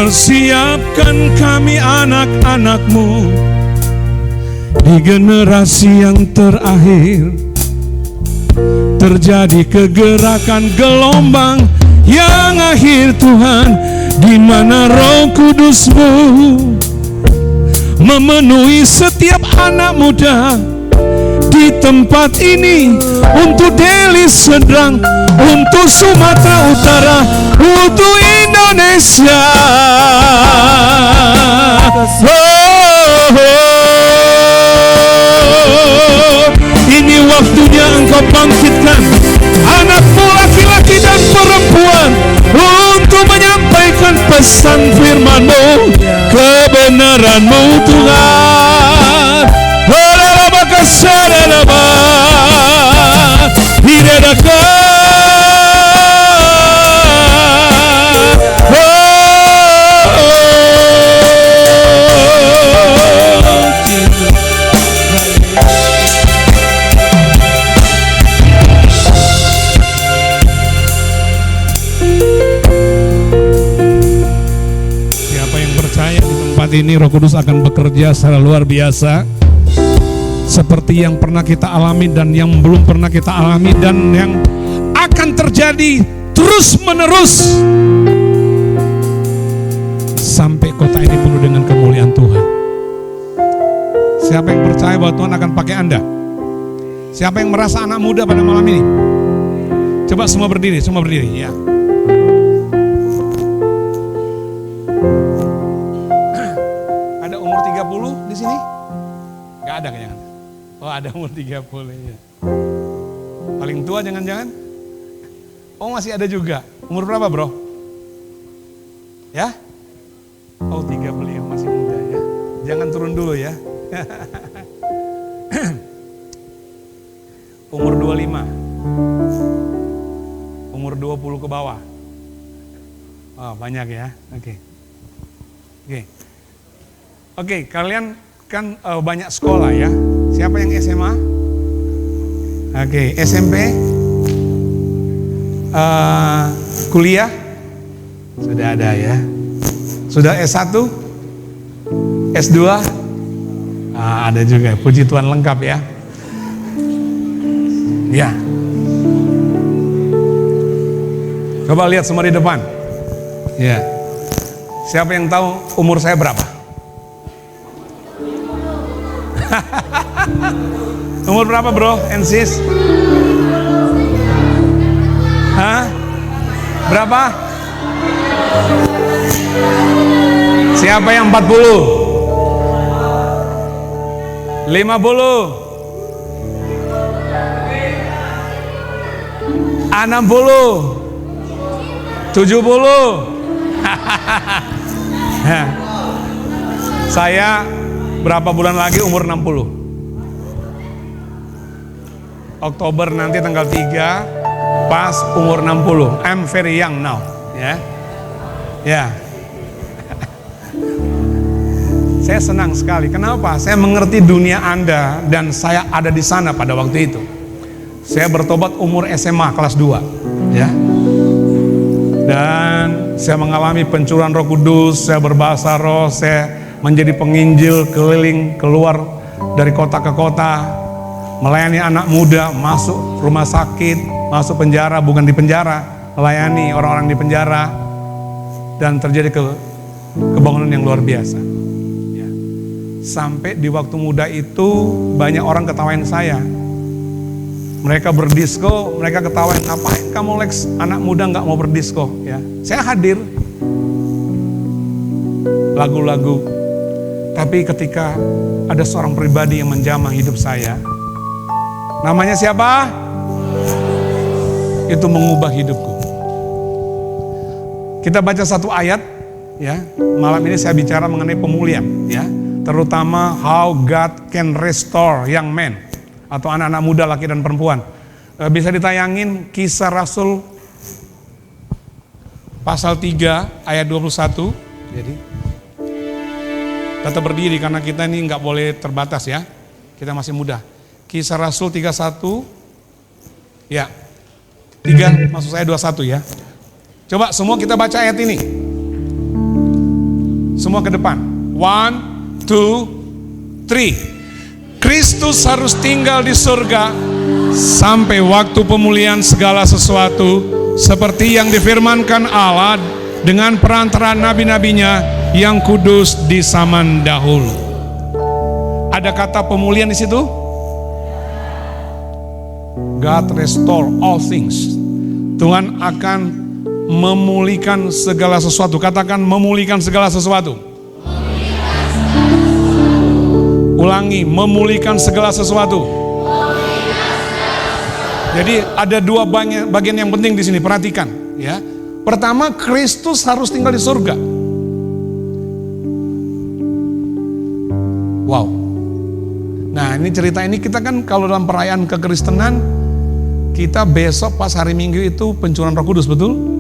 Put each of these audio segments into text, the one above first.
Persiapkan kami anak-anak-Mu di generasi yang terakhir. Terjadi kegerakan gelombang yang akhir Tuhan, di mana Roh Kudus-Mu memenuhi setiap anak muda di tempat ini, untuk Deli Serdang, untuk Sumatera Utara, untuk Indonesia. Ini waktunya Engkau bangkitkan anak-Mu laki-laki dan perempuan untuk menyampaikan pesan firman-Mu, kebenaran-Mu Tuhan. Siapa yang percaya di tempat ini, Roh Kudus akan bekerja secara luar biasa, seperti yang pernah kita alami dan yang belum pernah kita alami, dan yang akan terjadi terus menerus sampai kota ini penuh dengan kemuliaan Tuhan. Siapa yang percaya bahwa Tuhan akan pakai Anda? Siapa yang merasa anak muda pada malam ini? Coba semua berdiri ya. Ada umur 30 di sini? Gak ada kayaknya. Oh, ada umur 30 ya. Paling tua jangan-jangan? Oh, masih ada juga. Umur berapa, bro? Ya? Oh, 30 ya, masih muda ya. Jangan turun dulu ya. Umur 25. Umur 20 ke bawah. Oh, banyak ya. Oke, kalian kan banyak sekolah ya. Siapa yang SMA? Oke, SMP? Kuliah? Sudah ada ya. Sudah S1? S2? Ada juga, puji Tuhan, lengkap ya. Ya. Coba lihat semua di depan. Ya. Siapa yang tahu umur saya berapa? Umur berapa, bro and sis? Hah? Berapa? Siapa yang 40? 50? 60? 70? Saya berapa bulan lagi umur 60? Oktober nanti tanggal 3 pas umur 60. I'm very young now, ya. Ya. Saya senang sekali. Kenapa? Saya mengerti dunia Anda dan saya ada di sana pada waktu itu. Saya bertobat umur SMA kelas 2, ya. Dan saya mengalami pencurahan Roh Kudus, saya berbahasa roh, saya menjadi penginjil keliling keluar dari kota ke kota, melayani anak muda, masuk rumah sakit, masuk penjara, bukan di penjara, melayani orang-orang di penjara, dan terjadi kebangunan yang luar biasa. Ya. Sampai di waktu muda itu banyak orang ketawain saya. Mereka berdisko, mereka ketawain, ngapain kamu Lex, anak muda nggak mau berdisko? Ya, saya hadir, lagu-lagu. Tapi ketika ada seorang pribadi yang menjamah hidup saya, namanya siapa? Itu mengubah hidupku. Kita baca satu ayat, ya. Malam ini saya bicara mengenai pemulihan, ya. Terutama how God can restore young men atau anak-anak muda, laki dan perempuan. Bisa ditayangin Kisah Rasul pasal 3 ayat 21. Jadi tetap berdiri karena kita ini nggak boleh terbatas ya. Kita masih muda. Kisah Rasul 31. Ya. 3 maksud saya 21 ya. Coba semua kita baca ayat ini. Semua ke depan. 1, 2, 3. Kristus harus tinggal di surga sampai waktu pemulihan segala sesuatu, seperti yang difirmankan Allah dengan perantaraan nabi-nabinya yang kudus di zaman dahulu. Ada kata pemulihan di situ? God restore all things. Tuhan akan memulihkan segala sesuatu. Katakan memulihkan segala sesuatu. Ulangi, memulihkan segala sesuatu. Jadi ada dua bagian yang penting di sini, perhatikan ya. Pertama, Kristus harus tinggal di surga. Wow. Nah, ini cerita ini kita kan kalau dalam perayaan kekristenan, kita besok pas hari Minggu itu pencurahan Roh Kudus, betul?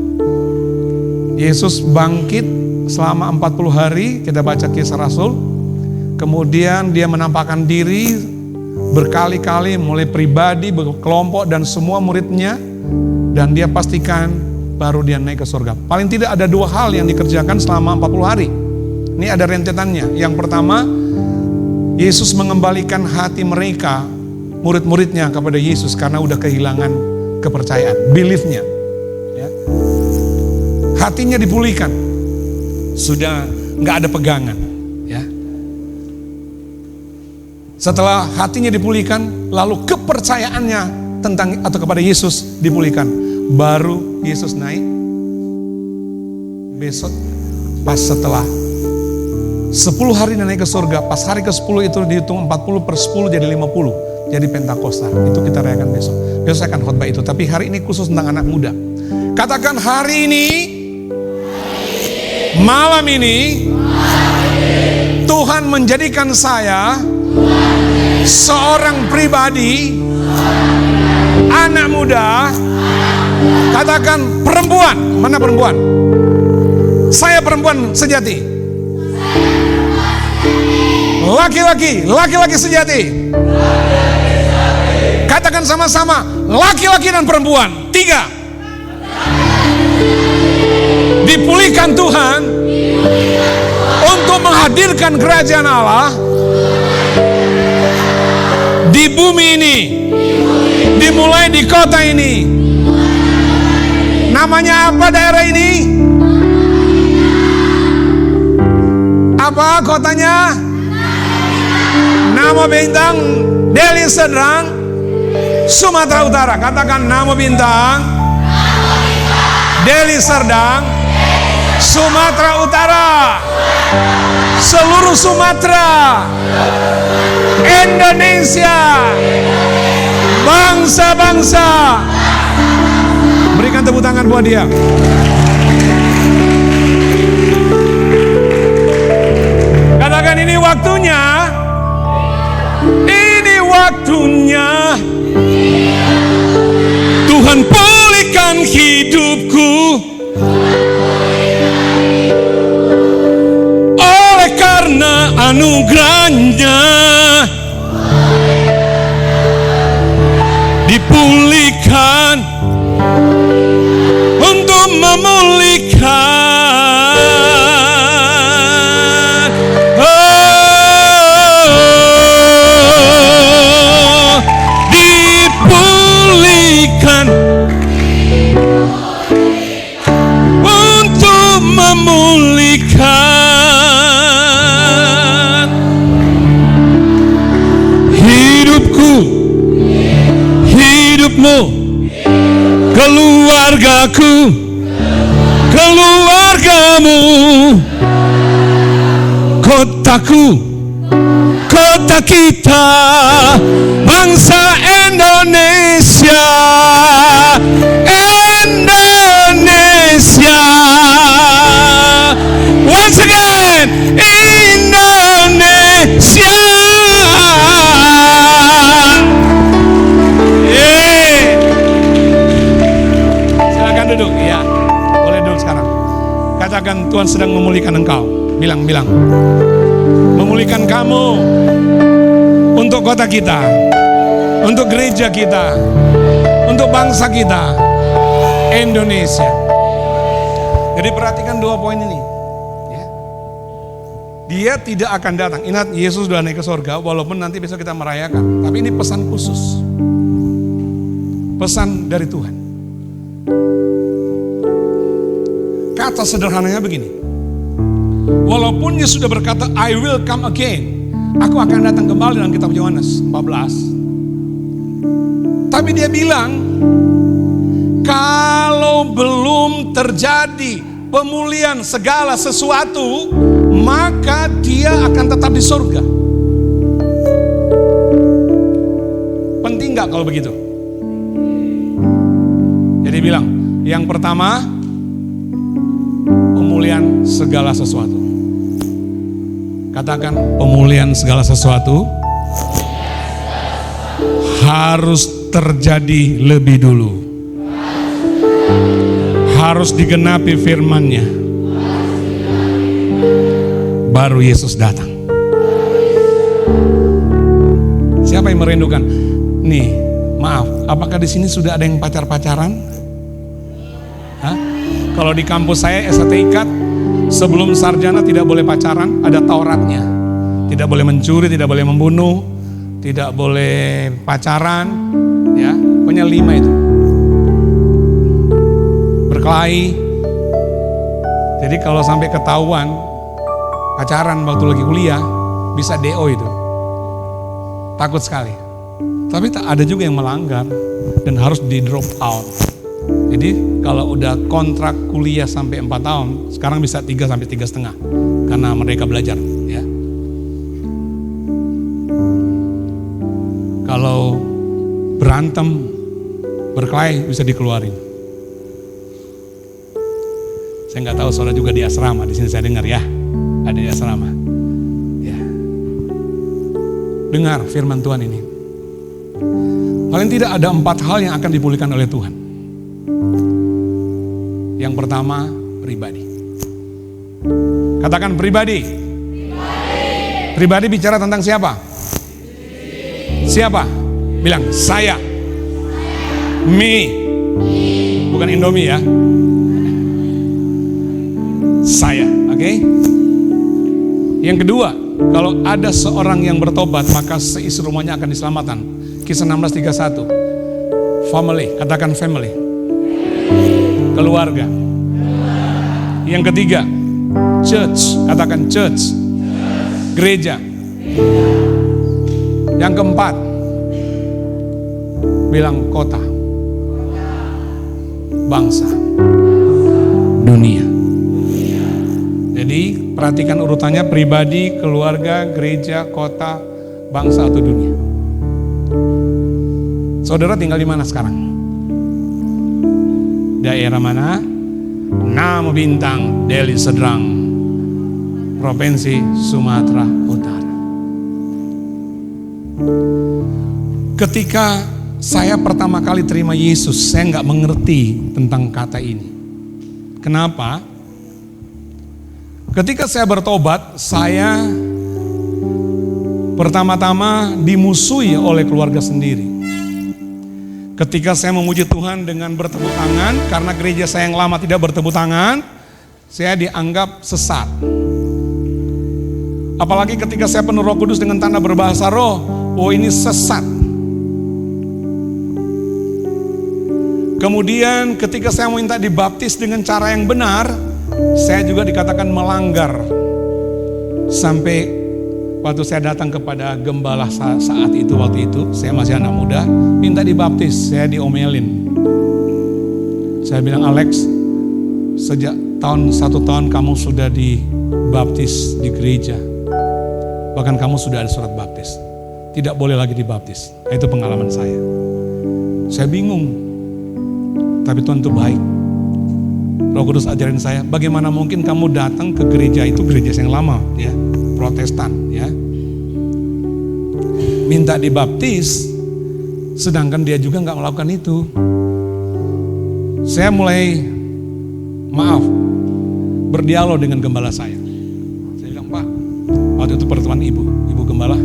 Yesus bangkit selama 40 hari, kita baca Kisah Rasul. Kemudian dia menampakkan diri berkali-kali, mulai pribadi, berkelompok dan semua muridnya. Dan dia pastikan baru dia naik ke surga. Paling tidak ada dua hal yang dikerjakan selama 40 hari. Ini ada rentetannya. Yang pertama, Yesus mengembalikan hati mereka, murid-muridnya kepada Yesus karena udah kehilangan kepercayaan, belief-nya. Ya. Hatinya dipulihkan, sudah nggak ada pegangan. Ya. Setelah hatinya dipulihkan, lalu kepercayaannya tentang atau kepada Yesus dipulihkan, baru Yesus naik. Besok pas setelah 10 hari naik ke surga, pas hari ke-10 itu dihitung 40 per 10 jadi 50. Jadi Pentakosta, itu kita rayakan besok. Besok saya akan khotbah itu, tapi hari ini khusus tentang anak muda. Katakan hari ini, malam ini, Tuhan menjadikan saya seorang pribadi, anak muda. Katakan perempuan, mana perempuan? Saya perempuan sejati. Laki-laki sejati. Katakan sama-sama, laki-laki dan perempuan. 3. Dipulihkan Tuhan untuk menghadirkan kerajaan Allah di bumi ini, dimulai di kota ini. Namanya apa daerah ini? Apa kotanya? Nama Bintang, Deli Serdang, Sumatera Utara. Katakan nama Bintang, Deli Serdang, Sumatera Utara, seluruh Sumatera, Indonesia, bangsa-bangsa. Berikan tepuk tangan buat dia. Katakan ini waktunya. Ini waktunya. Tuhan pulihkan hidupku. Oleh karena anugerahnya dipulihkan untuk memulihkan. Dipulihkan untuk memulihkan hidupku, hidupmu, keluargaku, keluargamu, kotaku, kota kita, bangsa Indonesia, Indonesia. Once again, Indonesia. Silakan duduk, ya. Boleh duduk sekarang. Katakan Tuhan sedang memulihkan engkau. Bilang. Memulihkan kamu untuk kota kita, untuk gereja kita, untuk bangsa kita, Indonesia. Jadi perhatikan 2 poin ini. Ya. Dia tidak akan datang. Ingat, Yesus sudah naik ke surga, walaupun nanti besok kita merayakan. Tapi ini pesan khusus. Pesan dari Tuhan. Kata sederhananya begini. Walaupun Yesus sudah berkata, I will come again. Aku akan datang kembali dalam kitab Yohanes 14. Tapi dia bilang, kalau belum terjadi pemulihan segala sesuatu, maka dia akan tetap di surga. Penting gak kalau begitu? Jadi bilang, yang pertama, pemulihan segala sesuatu. Katakan, pemulihan segala sesuatu harus terjadi lebih dulu. Harus digenapi firman-Nya. Baru Yesus datang. Siapa yang merindukan? Nih, maaf, apakah di sini sudah ada yang pacar-pacaran? Hah? Kalau di kampus saya SAT IKAT, sebelum sarjana tidak boleh pacaran, ada Tauratnya. Tidak boleh mencuri, tidak boleh membunuh, tidak boleh pacaran, ya, pokoknya 5 itu. Berkelahi. Jadi kalau sampai ketahuan pacaran waktu lagi kuliah, bisa DO itu. Takut sekali. Tapi tak ada juga yang melanggar dan harus di drop out. Jadi kalau udah kontrak kuliah sampai 4 tahun, sekarang bisa 3 sampai 3,5 karena mereka belajar, ya. Kalau berantem, berkelahi bisa dikeluarin. Saya nggak tahu, saudara juga di asrama, di sini saya dengar ya. Ada di asrama. Ya. Dengar firman Tuhan ini. Paling tidak ada 4 hal yang akan dipulihkan oleh Tuhan. Yang pertama, pribadi. Katakan pribadi. Pribadi bicara tentang siapa? Siapa? Bilang saya. Me. Bukan Indomie ya. Saya, oke? Yang kedua, kalau ada seorang yang bertobat, maka seisi rumahnya akan diselamatkan. Kisah 16:31. Family, katakan family. Keluarga. Yang ketiga, church, katakan church. Gereja. Yang keempat, bilang kota. Bangsa. Dunia. Jadi perhatikan urutannya: pribadi, keluarga, gereja, kota, bangsa atau dunia. Saudara tinggal di mana sekarang? Daerah mana? Nama Bintang, Deli Serdang, Provinsi Sumatera Utara. Ketika saya pertama kali terima Yesus, saya nggak mengerti tentang kata ini. Kenapa? Ketika saya bertobat, saya pertama-tama dimusuhi oleh keluarga sendiri. Ketika saya memuji Tuhan dengan bertepuk tangan, karena gereja saya yang lama tidak bertepuk tangan, saya dianggap sesat. Apalagi ketika saya penuh Roh Kudus dengan tanda berbahasa roh, oh ini sesat. Kemudian ketika saya minta dibaptis dengan cara yang benar, saya juga dikatakan melanggar. Sampai waktu saya datang kepada gembala saat itu, waktu itu saya masih anak muda, minta dibaptis, saya diomelin. Saya bilang, Alex, sejak 1 tahun kamu sudah dibaptis di gereja, bahkan kamu sudah ada surat baptis, tidak boleh lagi dibaptis. Nah, itu pengalaman saya. Saya bingung, tapi Tuhan itu baik. Roh Kudus ajarin saya, bagaimana mungkin kamu datang ke gereja itu, gereja yang lama, ya, Protestan, ya, minta dibaptis, sedangkan dia juga nggak melakukan itu. Saya mulai, berdialog dengan gembala saya. Saya bilang, Pak, waktu itu pertemuan ibu gembala,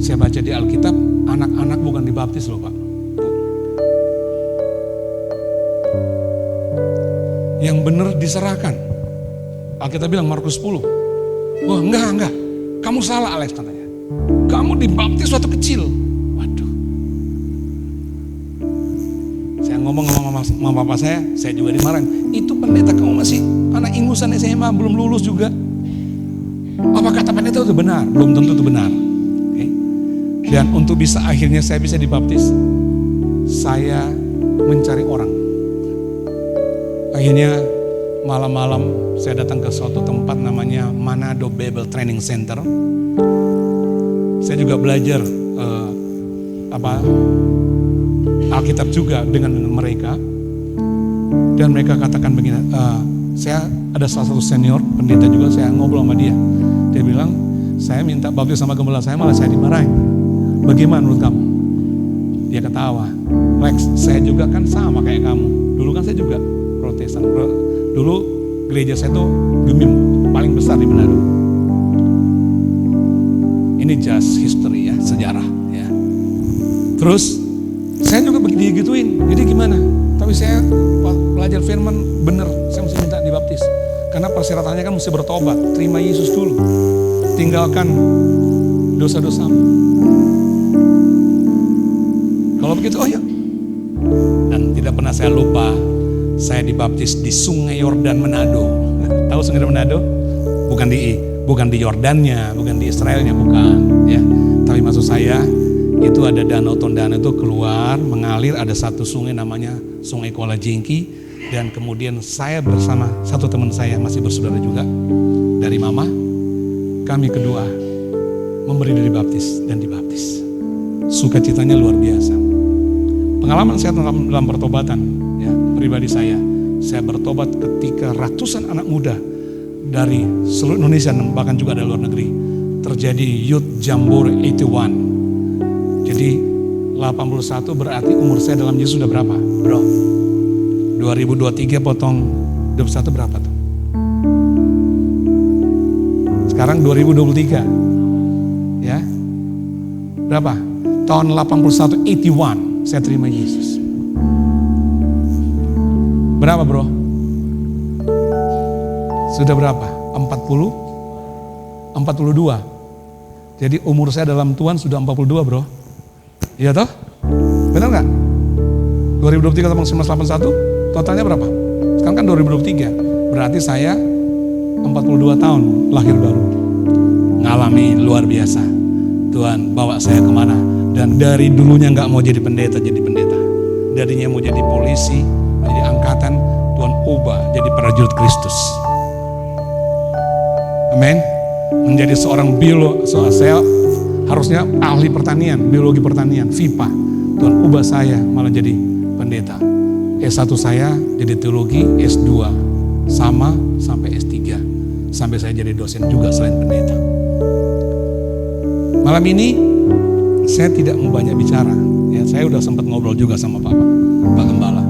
saya baca di Alkitab, anak-anak bukan dibaptis loh Pak. Yang benar diserahkan. Alkitab bilang Markus 10. Wah enggak. Kamu salah Alex katanya. Kamu dibaptis waktu kecil. Waduh. Saya ngomong sama papa saya juga dimarahin. Itu pendeta kamu masih anak ingusan SMA, belum lulus juga. Apa kata pendeta itu benar? Belum tentu itu benar. Okay. Dan untuk bisa akhirnya saya bisa dibaptis, saya mencari orang. Akhirnya malam-malam saya datang ke suatu tempat namanya Manado Bible Training Center. Saya juga belajar Alkitab juga dengan mereka. Dan mereka katakan begini, saya ada salah satu senior pendeta juga, saya ngobrol sama dia. Dia bilang, saya minta baptis sama gembala saya, malah saya dimarahin. Bagaimana menurut kamu? Dia ketawa. Lex, saya juga kan sama kayak kamu. Dulu kan saya juga Protestan. Dulu gereja saya tuh Gemim, paling besar di Manado. Ini just history ya, sejarah ya. Terus saya juga digituin. Jadi gimana? Tapi saya belajar firman bener, saya mesti minta dibaptis. Karena persyaratannya kan mesti bertobat, terima Yesus dulu. Tinggalkan dosa-dosamu. Kalau begitu, oh ya. Dan tidak pernah saya lupa, saya dibaptis di Sungai Yordan Manado. Tahu Sungai Yordan Manado? Bukan di Yordannya, bukan di Israelnya, bukan. Ya, tapi maksud saya itu ada danau Tondano itu keluar mengalir, ada satu sungai namanya Sungai Kuala Jingki. Dan kemudian saya bersama satu teman saya masih bersaudara juga dari mama, kami kedua memberi diri baptis dan dibaptis. Sukacitanya luar biasa. Pengalaman saya dalam pertobatan ya, pribadi saya bertobat ketika ratusan anak muda dari seluruh Indonesia dan bahkan juga dari luar negeri terjadi Youth Jambore 81. Jadi 81 berarti umur saya dalam Yesus sudah berapa, bro? 2023 potong 21 berapa tuh? Sekarang 2023. Ya. Berapa? Tahun 81, 81 saya terima Yesus. Berapa, bro? Sudah berapa? 40? 42. Jadi umur saya dalam Tuhan sudah 42, bro. Iya toh? Benar nggak? 2023 tambah 1981 totalnya berapa? Sekarang kan 2023. Berarti saya 42 tahun lahir baru. Ngalami luar biasa. Tuhan bawa saya kemana. Dan dari dulunya nggak mau jadi pendeta, jadi pendeta. Darinya mau jadi polisi, menjadi angkatan, Tuhan ubah jadi prajurit Kristus. Amin. Menjadi seorang saya harusnya ahli pertanian, biologi pertanian, FIPA. Tuhan ubah saya malah jadi pendeta. S1 saya jadi teologi, S2 sama sampai S3. Sampai saya jadi dosen juga selain pendeta. Malam ini saya tidak mau banyak bicara. Ya, saya udah sempat ngobrol juga sama Pak Gembala.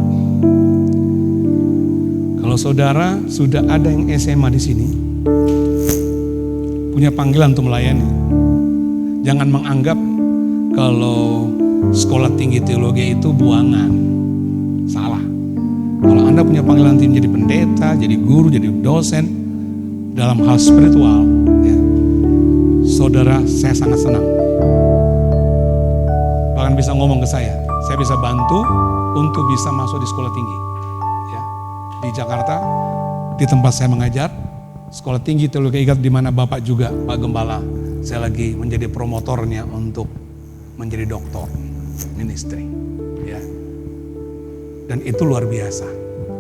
Kalau saudara sudah ada yang SMA di sini, punya panggilan untuk melayani, jangan menganggap kalau sekolah tinggi teologi itu buangan. Salah. Kalau Anda punya panggilan nanti menjadi pendeta, jadi guru, jadi dosen dalam hal spiritual, ya, saudara, saya sangat senang. Bahkan bisa ngomong ke saya bisa bantu untuk bisa masuk di sekolah tinggi. Ya, di Jakarta, di tempat saya mengajar, sekolah tinggi teologi IKAT di mana Bapak juga, Pak Gembala, saya lagi menjadi promotornya untuk menjadi doktor ministry. Ya. Dan itu luar biasa.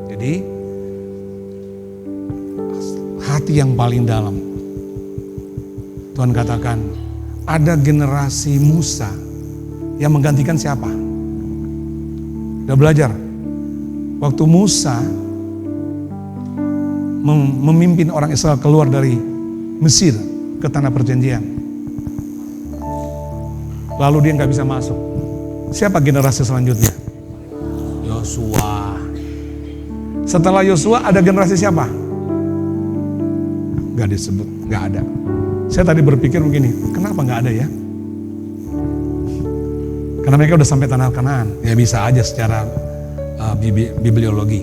Jadi hati yang paling dalam. Tuhan katakan ada generasi Musa yang menggantikan siapa? Udah belajar. Waktu Musa memimpin orang Israel keluar dari Mesir ke tanah perjanjian. Lalu dia nggak bisa masuk. Siapa generasi selanjutnya? Yosua. Setelah Yosua ada generasi siapa? Gak disebut, gak ada. Saya tadi berpikir begini, kenapa gak ada ya? Karena mereka udah sampai tanah Kanaan. Ya bisa aja secara bibliologi.